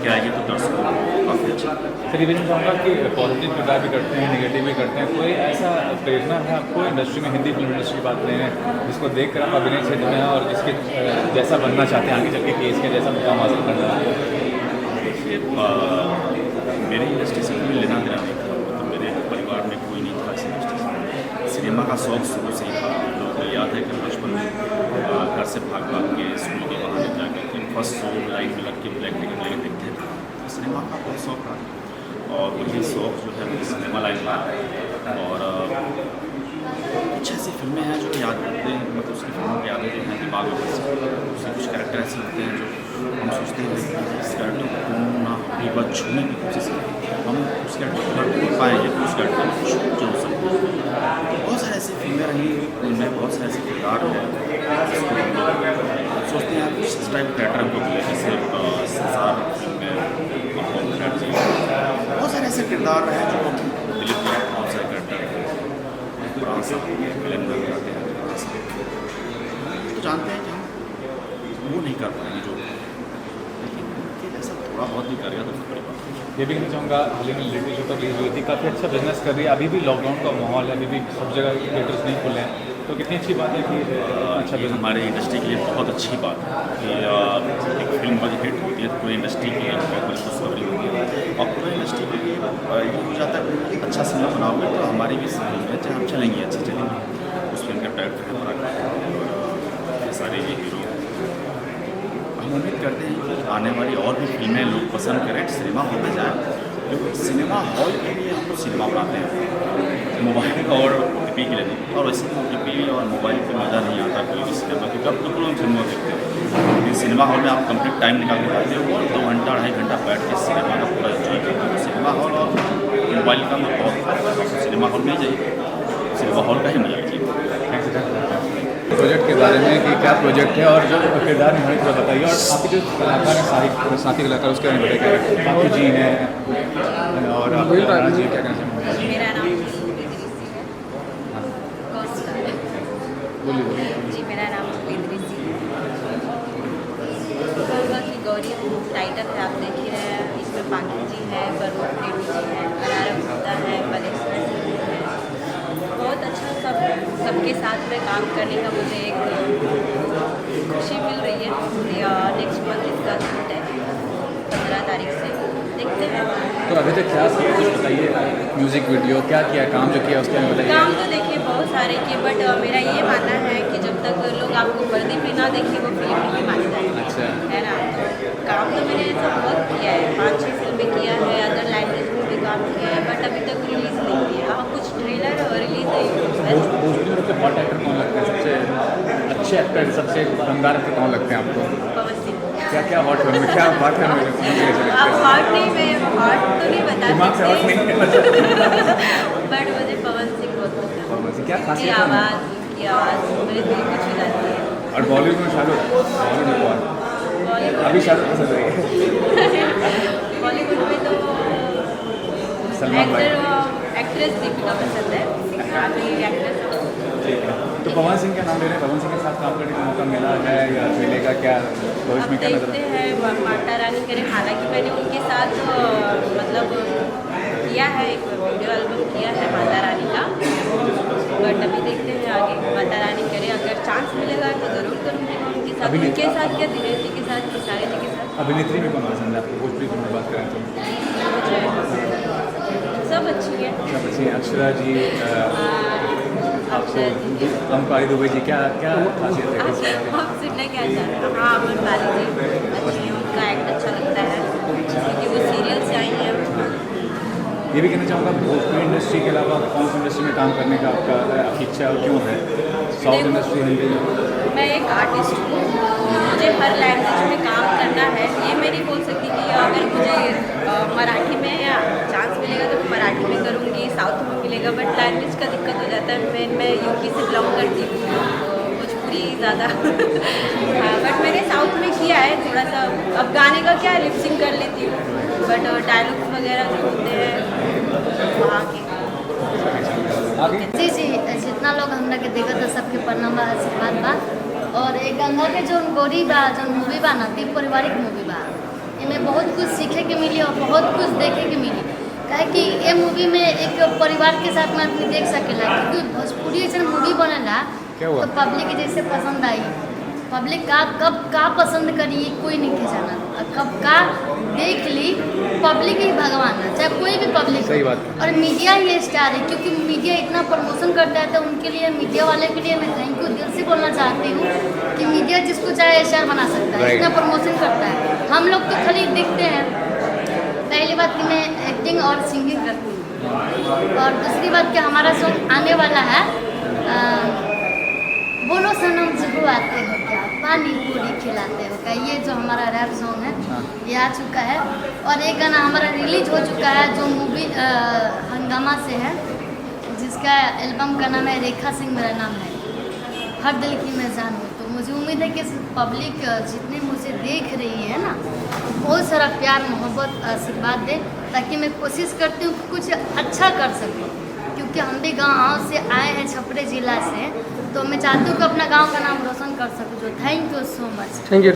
के आएगी तो दर्शकों को काफ़ी अच्छा लगेगा। सर ये भी चाहूँगा कि पॉजिटिव किरदार भी करते हैं, नेगेटिव भी करते हैं, कोई ऐसा प्रेरणा है आपको इंडस्ट्री में, हिंदी फिल्म इंडस्ट्री की बात करें हैं, जिसको देख कर आप अभिनय क्षेत्र में हैं और जिसके जैसा बनना चाहते हैं आगे चल के, कि इसके जैसा मुकाम हासिल करना है? देखिए मेरी इंडस्ट्री से कोई लेना देना नहीं था, तो मेरे परिवार में कोई नहीं था इस इंडस्ट्री से। सिनेमा का शौक शुरू से ही था। लोगों को याद है कि बचपन में घर से भाग भाग के स्कूल के बहाने जाकर के फर्स्ट शो लाइन में लग के ब्लैक टिकट लेके देखते थे। तो सिनेमा का बहुत शौक था और वही शौक जो है मुझे सिनेमा लाइन में आया। और कुछ ऐसी फिल्में हैं जो याद करते हैं, मतलब उसकी फिल्मों की यादें जो हैं दिमाग में बस उससे कुछ कैरेक्टर ऐसे होते हैं जो हम सोचते हैं कि इस कैरेक्टर को कौन ना एक बार छूने की कोशिश करें, हम उस कैरेक्टर को पाएंगे तो उस कैरेक्टर को छू जरूर सकते हैं। बहुत सारी ऐसी फिल्में रही उनमें बहुत सारे ऐसे किरदार हैं जिसको हम लोग सोचते हैं कुछ इस टाइप कैरेक्टर हमको मिले, जैसे संसार फिल्म में जी बहुत सारे ऐसे किरदार हैं जो दिलीप का बहुत सारे कैरेक्टर पुराना सा फिल्म में आते हैं तो जानते हैं कि हम वो नहीं कर पाएंगे जो, लेकिन उनके जैसा थोड़ा बहुत भी करेगा तो बड़ी बात है। ये भी कहना चाहूँगा हाल ही में रिलेटिव शो पर रिलीज हुई थी, काफ़ी अच्छा बिजनेस कर रही है। अभी भी लॉकडाउन का माहौल है, अभी भी सब जगह थिएटर्स नहीं खुले हैं, तो कितनी अच्छी बात है कि अच्छा ये हमारे इंडस्ट्री के लिए बहुत अच्छी बात है कि एक फिल्म बड़ी हिट होती है तो पूरी इंडस्ट्री के लिए बड़ी खुशखबरी होती है और पूरी इंडस्ट्री के लिए ये हो जाता है कि अच्छा सिनेमा बनाओगे तो हमारी भी फिल्म है चाहे हम चलेंगी अच्छी चलेंगी। उस फिल्म का डायरेक्टर है और ये सारे ये हीरो। हम उम्मीद करते हैं कि आने वाली और भी फिल्में लोग पसंद करें, सिनेमा हॉल में जाएँ, क्योंकि सिनेमा हॉल के लिए हम लोग सिनेमा बनाते हैं, मोबाइल और OTT के लिए नहीं। और वैसे OTT और मोबाइल पर मज़ा नहीं आता कोई भी सिनेमा, क्योंकि अब तो लोग फिल्मों देखते हैं, लेकिन सिनेमा हॉल में आप कंप्लीट टाइम निकाल के पाते हो और 2 घंटा 2.5 घंटा बैठ के सिनेमा का पूरा एंजॉय करते हो। सिनेमा हॉल और मोबाइल का मैं बहुत सिनेमा हॉल में ही जाइए, सिनेमा हॉल का ही मजा लीजिए। प्रोजेक्ट के बारे में कि क्या प्रोजेक्ट है और जो किरदार निभाने थोड़ा बताइए, और आपके जो कलाकार हैं साथी कलाकार उसके बारे में बताइए। बापू जी हैं और आप जी क्या कहना चाहेंगे? मेरा नाम इदरीसी है। बोलिए। जी मेरा नाम इदरीसी है। कहूँगा कि गौरी टाइटल है, आप देख ही रहे हैं। इसमें पाखी जी है, बरवत रेड्डी जी है, अलारम गुप्ता है, बलेश्वर सिंह है। बहुत अच्छा सबके साथ में काम करने का मुझे एक खुशी मिल रही है। नेक्स्ट मंथ इसका शूट है 15 तारीख से, देखते हैं। तो अभी तक क्या सब कुछ बताइए, म्यूज़िक वीडियो क्या किया, काम जो किया उसके बारे में बताइए। काम तो देखिए बहुत सारे किए, बट मेरा ये मानना है कि जब तक लोग आपको वर्दी पे ना देखें वो फिल्म नहीं मानी जाएगी। अच्छा है ना? तो काम तो मैंने ऐसा बहुत किया है, 5-6 फिल्में किया है, अदर लैंग्वेज में भी काम किया है, बट अभी तक रिलीज़ नहीं किया। कुछ ट्रेलर रिलीज नहीं हुआ। भोजपुरी में सबसे हॉट एक्टर कौन लगता है, सबसे अच्छे एक्टर, सबसे दमदार एक्टर कौन लगते हैं आपको? पवन सिंह। क्या क्या हॉट फिल्म में क्या बात है? आप हॉट नहीं, मैं हॉट तो नहीं बता दिमाग से हॉट नहीं है बट मुझे पवन सिंह बहुत पसंद है। पवन सिंह क्या उनकी खासियत है? आवाज़, उनकी आवाज़ मेरे दिल को छू जाती है। और बॉलीवुड में शाहरुख, बॉलीवुड में कौन? बॉलीवुड अभी शाहरुख पसंद है? बॉलीवुड में तो सलमान भाई। एक्ट्रेस दीपिका पसंद है, अभी एक्ट्रेस। तो पवन सिंह का नाम ले रहे हैं, पवन सिंह के साथ काम करने का मौका मिला है या मिलेगा क्या भविष्य अब में, क्या नजर? देखते हैं, माता रानी करे। हालांकि मैंने उनके साथ मतलब किया है, एक वीडियो एल्बम किया है माता रानी का, बट अभी देखते हैं आगे। माता रानी करे, अगर चांस मिलेगा तो ज़रूर करूँगी मैं उनके साथ। उनके साथ क्या, दिनेश जी के साथ, किसारे जी के साथ। अभिनेत्री में कौन पसंद है आपको भोजपुरी फिल्म में बात करें तो? सब अच्छी है। सब अच्छी हैं। अक्षरा जी, आपको अमपारी दुबे जी, क्या क्या खासियत है? हम सुनना क्या चाहते हैं? हाँ, अमन पाली जी अच्छी है, उनका एक्ट अच्छा लगता है क्योंकि वो सीरियल से आई हैं। ये भी कहना चाहूँगा भोजपुरी इंडस्ट्री के अलावा कौन सी इंडस्ट्री में काम करने का आपका इच्छा और क्यों है? South industry, Hindi? मैं एक आर्टिस्ट हूँ, मुझे हर लैंग्वेज में काम करना है। ये मैं नहीं बोल सकती कि अगर मुझे मराठी में या चांस मिलेगा तो मैं मराठी में करूँगी, साउथ में मिलेगा, बट लैंग्वेज का दिक्कत हो जाता है। मैं यूपी से बिलोंग करती हूँ, भोजपुरी ज़्यादा हाँ, बट मैंने साउथ में किया है थोड़ा सा। अब गाने का क्या है, लिपसिंग कर लेती हूँ, बट डायलॉग्स वगैरह जो होते हैं वहाँ के। जी जी, जितना लोग हमरा के देखत है सबके प्रणाम बा, आशीर्वाद बा। और एक गंगा के जो गोरी बा, जो मूवी बा ना, ती पारिवारिक मूवी बा। इनमें बहुत कुछ सीखे के मिली और बहुत कुछ देखे के मिली। काहे कि ये मूवी में एक परिवार के साथ में आदमी देख सकेला, क्योंकि भोजपुरी जैसे मूवी बनेला क्या हुआ? तो पब्लिक जैसे पसंद आई, पब्लिक का कब का पसंद करी कोई नहीं के जाना, और कब का देख ली पब्लिक ही भगवान है, चाहे कोई भी पब्लिक। सही बात है। और मीडिया ही स्टार है, क्योंकि मीडिया इतना प्रमोशन करता है, तो उनके लिए, मीडिया वाले के लिए मैं थैंक यू दिल से बोलना चाहती हूँ कि मीडिया जिसको चाहे स्टार बना सकता है, इतना प्रमोशन करता है। हम लोग तो खाली दिखते हैं। पहली बात कि मैं एक्टिंग और सिंगिंग करती हूँ, और दूसरी बात कि हमारा सॉन्ग आने वाला है बोलो सनम जब आते हो क्या, पानी पूरी खिलाते हो क्या, ये जो हमारा रैप सॉन्ग है ये आ चुका है। और एक गाना हमारा रिलीज हो चुका है जो मूवी हंगामा से है, जिसका एल्बम का नाम है रेखा सिंह मेरा नाम है, हर दिल की मैं जान हूँ। तो मुझे उम्मीद है कि पब्लिक जितने मुझे देख रही है ना, बहुत सारा प्यार मोहब्बत आशीर्वाद दे, ताकि मैं कोशिश करती हूँ कि कुछ अच्छा कर सकूँ, क्योंकि हम भी गाँव से आए हैं, छपरे ज़िला से, तो मैं चाहती हूँ कि अपना गांव का नाम रोशन कर सकूँ। जो thank you so much. Thank you.